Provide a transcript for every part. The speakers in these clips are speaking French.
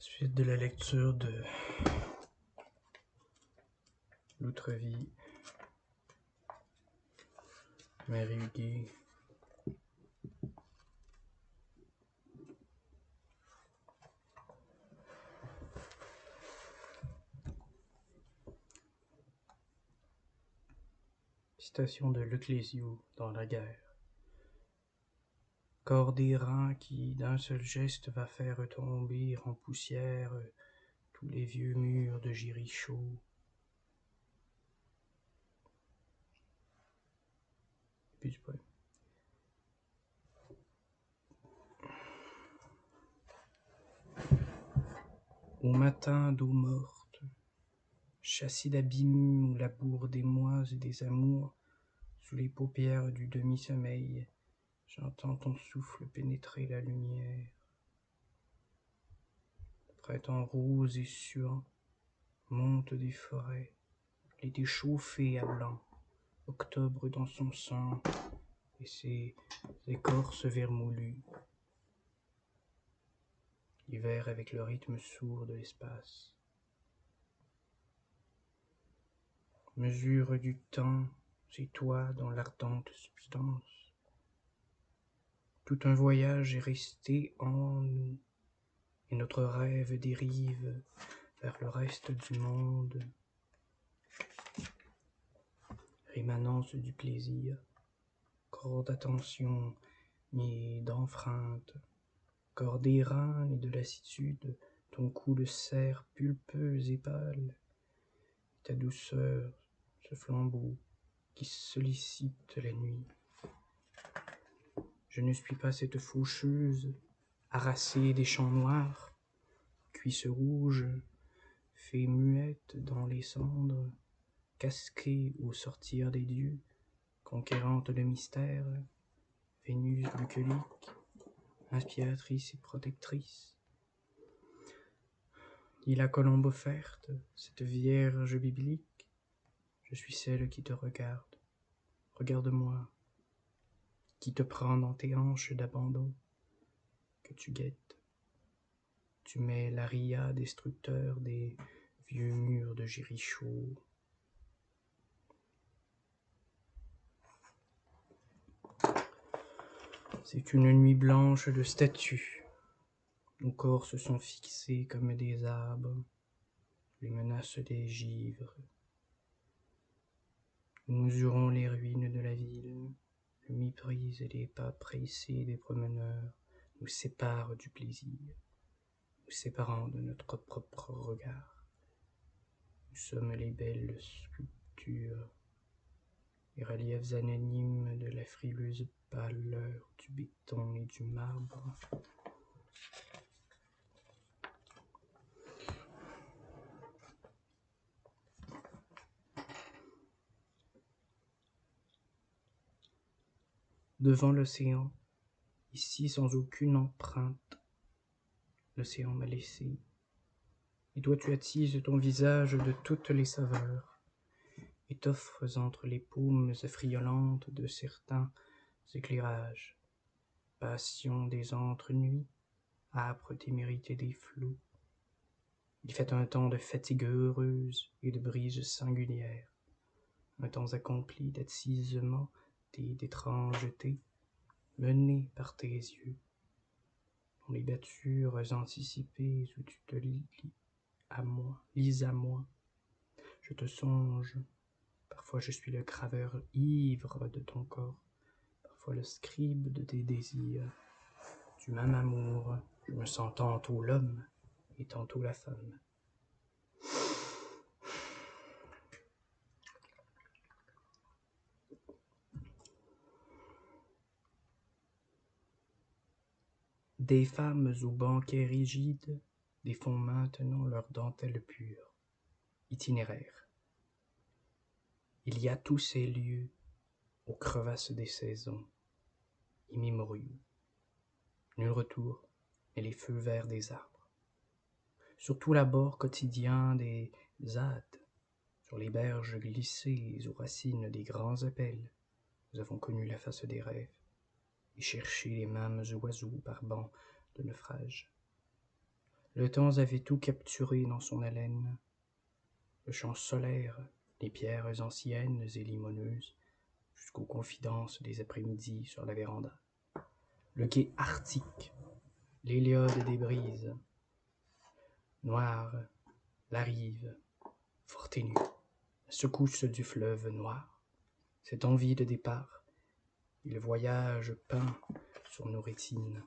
Suite de la lecture de L'Outre-Vie, Mary Huguet. Citation de Luc Léziaux dans La guerre. Corps d'airain qui d'un seul geste va faire tomber en poussière tous les vieux murs de Jéricho. Puis du poème. Au matin d'eau morte, châssis d'abîmes où la bourre des mois et des amours, sous les paupières du demi-sommeil, j'entends ton souffle pénétrer la lumière. Printemps rose et suant, monte des forêts, l'été chauffé à blanc, octobre dans son sang et ses écorces vermoulues. L'hiver avec le rythme sourd de l'espace. Mesure du temps, c'est toi dans l'ardente substance. Tout un voyage est resté en nous, et notre rêve dérive vers le reste du monde. Rémanence du plaisir, corps d'attention ni d'enfreinte, corps d'airain ni de lassitude, ton cou de cerf pulpeux et pâle, ta douceur, ce flambeau qui sollicite la nuit. Je ne suis pas cette faucheuse, harassée des champs noirs, cuisse rouge, fée muette dans les cendres, casquée au sortir des dieux, conquérante de mystère, Vénus bucolique, inspiratrice et protectrice. Ni la colombe offerte, cette vierge biblique, je suis celle qui te regarde. Regarde-moi, qui te prend dans tes hanches d'abandon, que tu guettes. Tu mets l'aria destructeur des vieux murs de Jéricho. C'est une nuit blanche de statues. Nos corps se sont fixés comme des arbres, les menaces des givres. Nous mesurons les ruines de la ville, le mépris et les pas pressés des promeneurs nous séparent du plaisir, nous séparant de notre propre regard. Nous sommes les belles sculptures, les reliefs anonymes de la frileuse pâleur du béton et du marbre. Devant l'océan, ici sans aucune empreinte, l'océan m'a laissé. Et toi tu attises ton visage de toutes les saveurs, et t'offres entre les paumes effriolantes de certains éclairages, passion des entre-nuits, âpre témérité des flots. Il fait un temps de fatigue heureuse et de brise singulière, un temps accompli d'attisement et d'étrangeté, mené par tes yeux, dans les battures anticipées où tu te lis à moi. Je te songe, parfois je suis le graveur ivre de ton corps, parfois le scribe de tes désirs. Du même amour, je me sens tantôt l'homme et tantôt la femme. Des femmes aux banquets rigides défont maintenant leurs dentelles pures. Itinéraire. Il y a tous ces lieux aux crevasses des saisons, immémoriaux. Nul retour, mais les feux verts des arbres. Surtout l'abord quotidien des âdes, sur les berges glissées aux racines des grands appels, nous avons connu la face des rêves et cherché les mêmes oiseaux par bancs de naufrage. Le temps avait tout capturé dans son haleine. Le champ solaire, les pierres anciennes et limoneuses, jusqu'aux confidences des après-midi sur la véranda. Le quai arctique, l'Héliode des brises. Noire, la rive, fort ténue, la secousse du fleuve noir. Cette envie de départ, et le voyage peint sur nos rétines.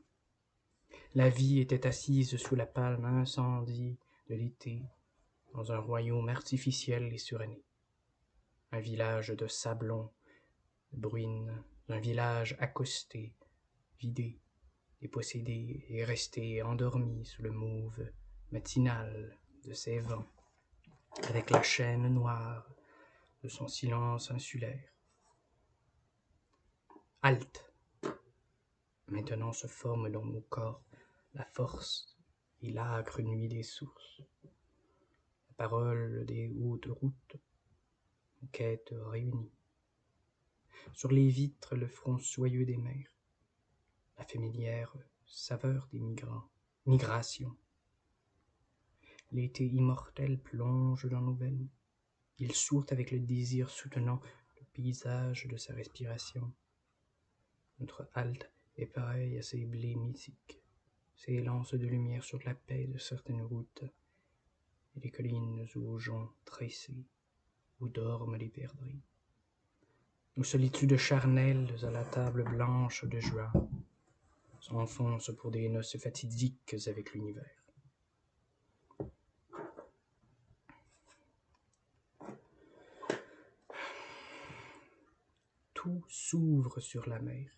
La vie était assise sous la palme incendie de l'été, dans un royaume artificiel et suranné. Un village de sablons, de bruines, un village accosté, vidé, dépossédé et resté endormi sous le mauve matinal de ses vents, avec la chaîne noire de son silence insulaire. Halte! Maintenant se forme dans nos corps la force et l'âcre nuit des sources. La parole des hautes routes, en quête réunie. Sur les vitres, le front soyeux des mers, la familière saveur des migrations. L'été immortel plonge dans nos veines. Il soulte avec le désir soutenant le paysage de sa respiration. Notre halte est pareille à ces blés mythiques, ces lances de lumière sur la paix de certaines routes, et les collines aux joncs tressés, où dorment les perdrix. Nos solitudes charnelles à la table blanche de juin s'enfoncent pour des noces fatidiques avec l'univers. Tout s'ouvre sur la mer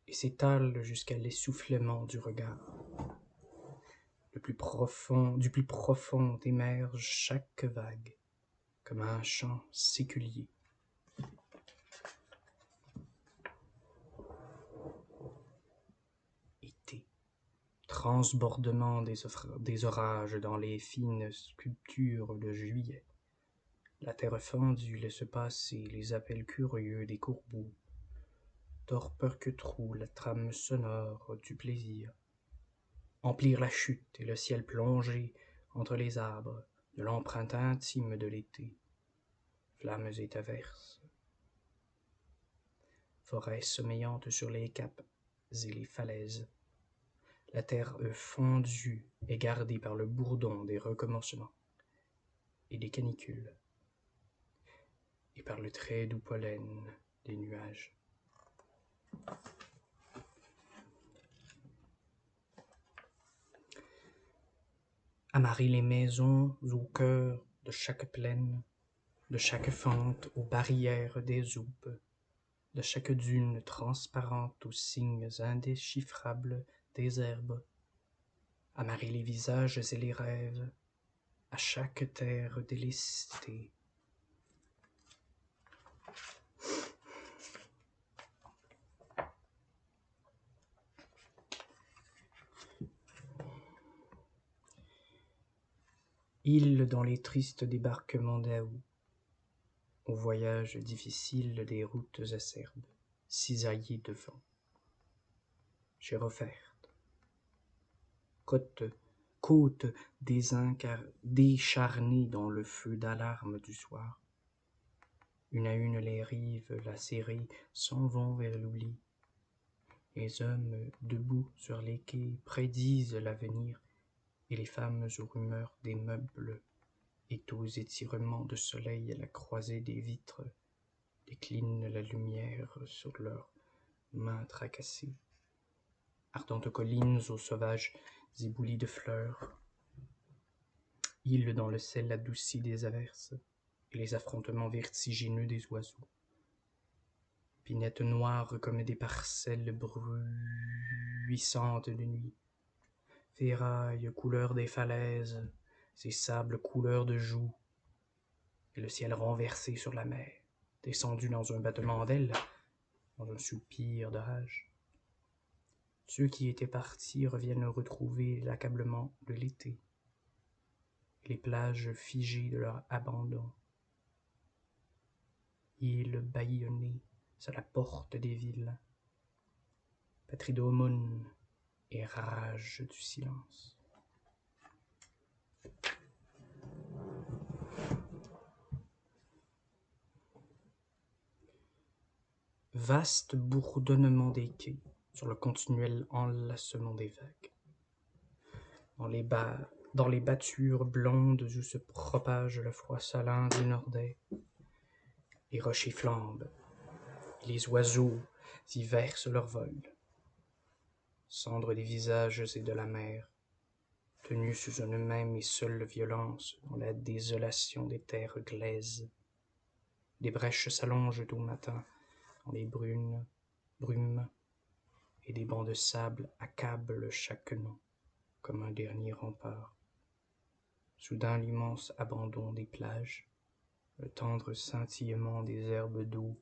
et s'étale jusqu'à l'essoufflement du regard. Du plus profond émerge chaque vague, comme un chant séculier. Été, transbordement des orages dans les fines sculptures de juillet. La terre fendue laisse passer les appels curieux des corbeaux. Torpeur que troue la trame sonore du plaisir. Emplir la chute et le ciel plongé entre les arbres de l'empreinte intime de l'été. Flammes et averses. Forêt sommeillante sur les caps et les falaises. La terre fondue est gardée par le bourdon des recommencements et des canicules, et par le très doux pollen des nuages. Amarrer les maisons au cœur de chaque plaine, de chaque fente aux barrières des houppes, de chaque dune transparente aux signes indéchiffrables des herbes. Amarrer les visages et les rêves à chaque terre délestée. Île dans les tristes débarquements d'août, au voyage difficile des routes acerbes, cisaillées de vent. J'ai offerte. Côte décharnées dans le feu d'alarme du soir. Une à une les rives lacérées s'en vont vers l'oubli. Les hommes debout sur les quais prédisent l'avenir, et les femmes aux rumeurs des meubles et aux étirements de soleil à la croisée des vitres déclinent la lumière sur leurs mains tracassées. Ardentes collines aux sauvages éboulis de fleurs, îles dans le ciel adouci des averses et les affrontements vertigineux des oiseaux. Pinettes noires comme des parcelles bruissantes de nuit, ferrailles couleur des falaises, ces sables couleur de joux, et le ciel renversé sur la mer, descendu dans un battement d'ailes, dans un soupir de rage. Ceux qui étaient partis reviennent retrouver l'accablement de l'été, les plages figées de leur abandon. Îles bâillonnées à la porte des villes, patrie d'aumône et rage du silence. Vaste bourdonnement des quais sur le continuel enlacement des vagues. Dans les battures blondes où se propage le froid salin du Nordais, les rochers flambent, et les oiseaux y versent leur vol. Cendres des visages et de la mer, tenus sous une même et seule violence dans la désolation des terres glaises. Des brèches s'allongent au matin dans les brumes, et des bancs de sable accablent chaque nom comme un dernier rempart. Soudain l'immense abandon des plages, le tendre scintillement des herbes d'eau,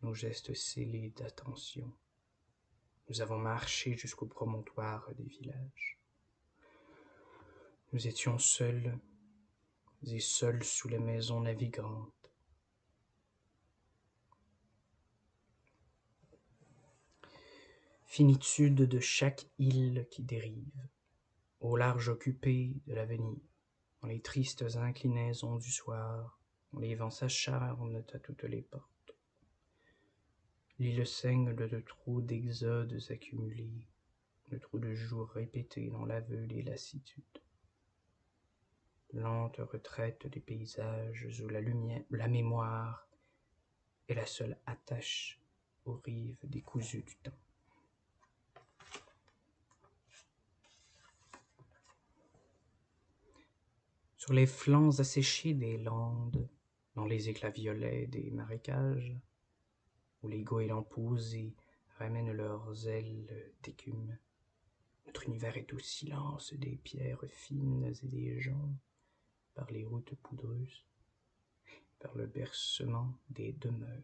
nos gestes scellés d'attention. Nous avons marché jusqu'au promontoire des villages. Nous étions seuls et seuls sous les maisons navigrantes. Finitude de chaque île qui dérive, au large occupé de l'avenir, dans les tristes inclinaisons du soir, dont les vents s'acharnent à toutes les portes. L'île saigne de trop d'exodes accumulés, de trop de jours répétés dans l'aveu des lassitudes. Lente retraite des paysages où la mémoire est la seule attache aux rives décousues du temps. Sur les flancs asséchés des landes, dans les éclats violets des marécages, où les goélands posés ramènent leurs ailes d'écume, notre univers est au silence des pierres fines et des joncs, par les routes poudreuses, par le bercement des demeures.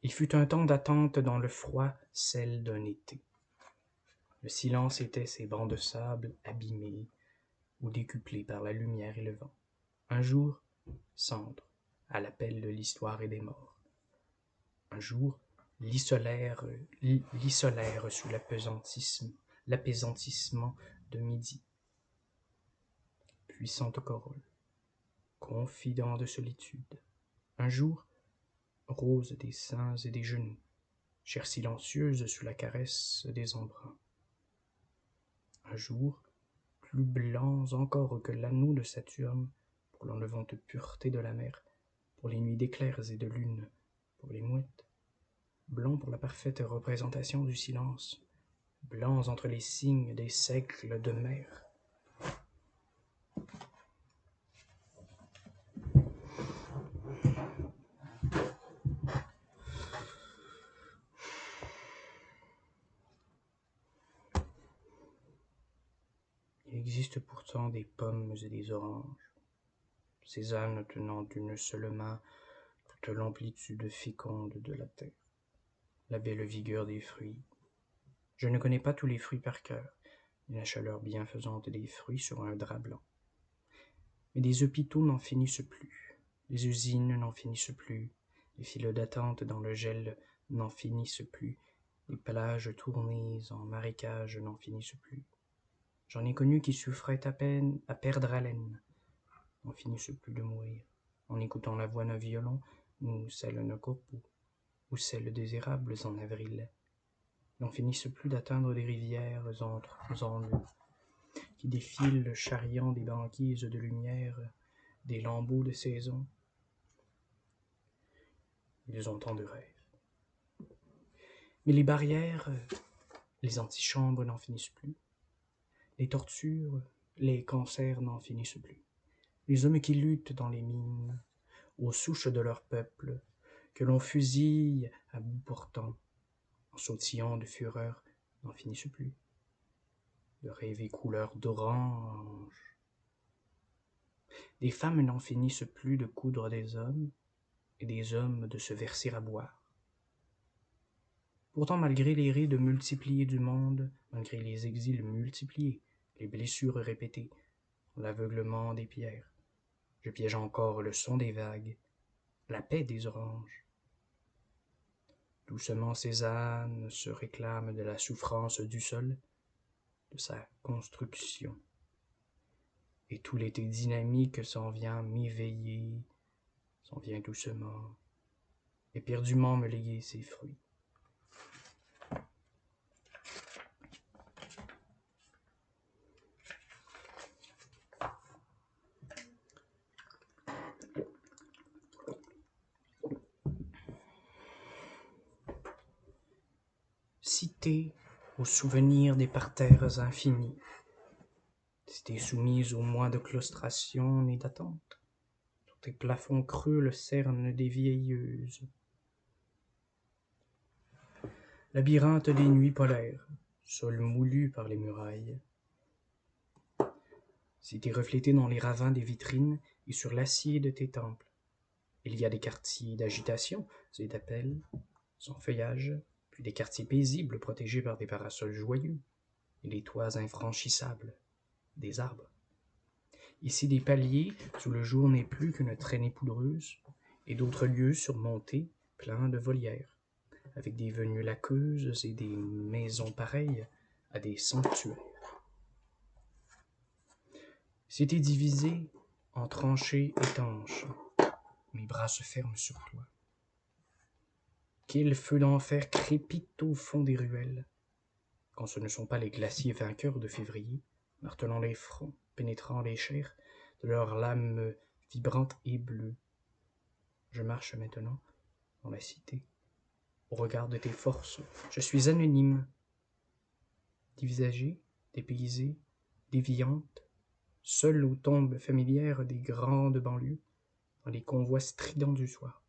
Il fut un temps d'attente dans le froid, celle d'un été. Le silence était ces bancs de sable abîmés ou décuplés par la lumière et le vent. Un jour, cendre, à l'appel de l'histoire et des morts. Un jour, l'isolèrent sous l'appesantissement de midi. Puissante corolle, confident de solitude. Un jour, rose des seins et des genoux, chair silencieuse sous la caresse des embruns. Un jour, plus blancs encore que l'anneau de Saturne, pour l'enlevante pureté de la mer, pour les nuits d'éclairs et de lune, pour les mouettes, blancs pour la parfaite représentation du silence, blancs entre les signes des siècles de mer. Il existe pourtant des pommes et des oranges, ces ânes tenant d'une seule main toute l'amplitude féconde de la terre, la belle vigueur des fruits. Je ne connais pas tous les fruits par cœur, ni la chaleur bienfaisante des fruits sur un drap blanc. Mais des hôpitaux n'en finissent plus, les usines n'en finissent plus, les files d'attente dans le gel n'en finissent plus, les plages tournées en marécages n'en finissent plus. J'en ai connu qui souffraient à peine à perdre haleine, n'en finissent plus de mourir, en écoutant la voix d'un violon, ou celle d'un corbeau, ou celle des érables en avril, n'en finissent plus d'atteindre des rivières en eux, qui défilent charriant des banquises de lumière, des lambeaux de saison. Ils ont tant de rêves. Mais les barrières, les antichambres n'en finissent plus. Les tortures, les cancers n'en finissent plus. Les hommes qui luttent dans les mines, aux souches de leur peuple, que l'on fusille à bout portant, en sautillant de fureur, n'en finissent plus. De rêver couleur d'orange. Des femmes n'en finissent plus de coudre des hommes, et des hommes de se verser à boire. Pourtant, malgré les rides multipliées du monde, malgré les exils multipliés, les blessures répétées, l'aveuglement des pierres, je piège encore le son des vagues, la paix des oranges. Doucement ces ânes se réclament de la souffrance du sol, de sa construction. et tout l'été dynamique s'en vient m'éveiller, s'en vient doucement, éperdument me léguer ses fruits. Cité au souvenir des parterres infinis, cité soumise aux mois de claustration et d'attente, sur tes plafonds creux le cerne des vieilleuses. Labyrinthe des nuits polaires, sol moulu par les murailles. Cité reflétée dans les ravins des vitrines et sur l'acier de tes temples. Il y a des quartiers d'agitation et d'appel, sans feuillage, puis des quartiers paisibles protégés par des parasols joyeux et des toits infranchissables, des arbres. Ici des paliers où le jour n'est plus qu'une traînée poudreuse, et d'autres lieux surmontés, pleins de volières, avec des venues laqueuses et des maisons pareilles à des sanctuaires. C'était divisé en tranchées étanches. Mes bras se ferment sur toi. Quel feu d'enfer crépite au fond des ruelles, quand ce ne sont pas les glaciers vainqueurs de février, martelant les fronts, pénétrant les chairs de leurs lames vibrantes et bleues. Je marche maintenant dans la cité, au regard de tes forces. Je suis anonyme, dévisagée, dépaysée, déviante, seule aux tombes familières des grandes banlieues, dans les convois stridents du soir.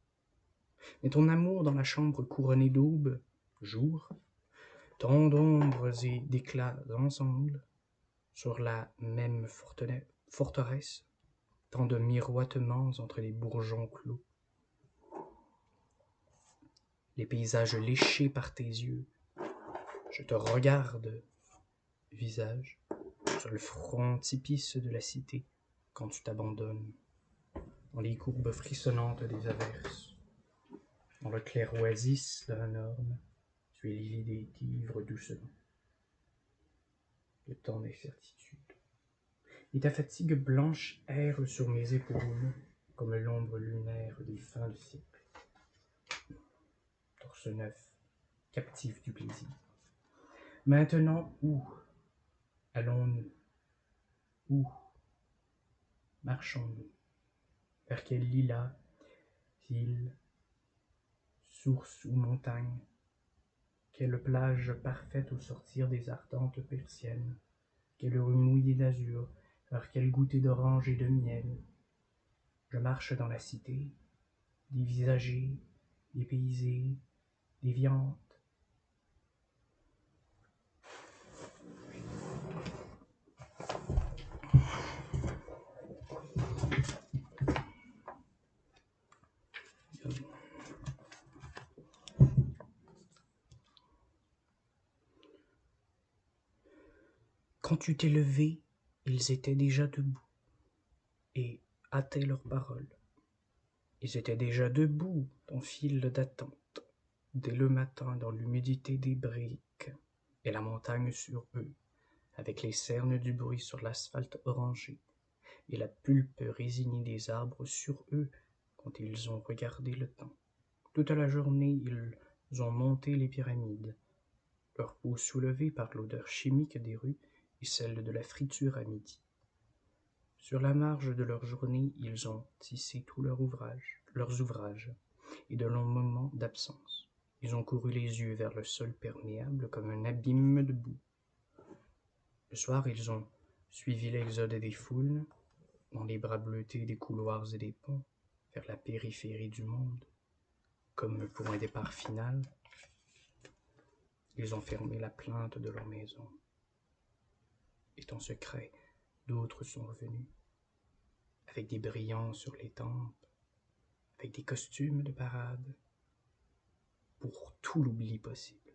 Mais ton amour dans la chambre couronnée d'aube, jour, tant d'ombres et d'éclats ensemble, sur la même forteresse, tant de miroitements entre les bourgeons clos. Les paysages léchés par tes yeux, je te regarde, visage, sur le frontispice de la cité, quand tu t'abandonnes, dans les courbes frissonnantes des averses, dans le clair oasis de la norme, tu es livide et t'ivres doucement de tant d'incertitude. Et ta fatigue blanche erre sur mes épaules, comme l'ombre lunaire des fins de siècle. Torse neuf, captif du plaisir. Maintenant, où allons-nous? Où marchons-nous? Vers quel lilas, île, source ou montagne? Quelle plage parfaite au sortir des ardentes persiennes? Quelle rue mouillée d'azur, vers quelle goûter d'orange et de miel? Je marche dans la cité, dévisagée, dépaysée, déviante. Quand tu t'es levé, ils étaient déjà debout et hâtaient leurs paroles. Ils étaient déjà debout en file d'attente, dès le matin dans l'humidité des briques et la montagne sur eux, avec les cernes du bruit sur l'asphalte orangé et la pulpe résignée des arbres sur eux quand ils ont regardé le temps. Toute la journée, ils ont monté les pyramides, leur peau soulevée par l'odeur chimique des rues et celle de la friture à midi. Sur la marge de leur journée, ils ont tissé tous leurs ouvrages, et de longs moments d'absence. Ils ont couru les yeux vers le sol perméable comme un abîme de boue. Le soir, ils ont suivi l'exode des foules, dans les bras bleutés des couloirs et des ponts, vers la périphérie du monde, comme pour un départ final. Ils ont fermé la plainte de leur maison. Et en secret, d'autres sont revenus, avec des brillants sur les tempes, avec des costumes de parade, pour tout l'oubli possible.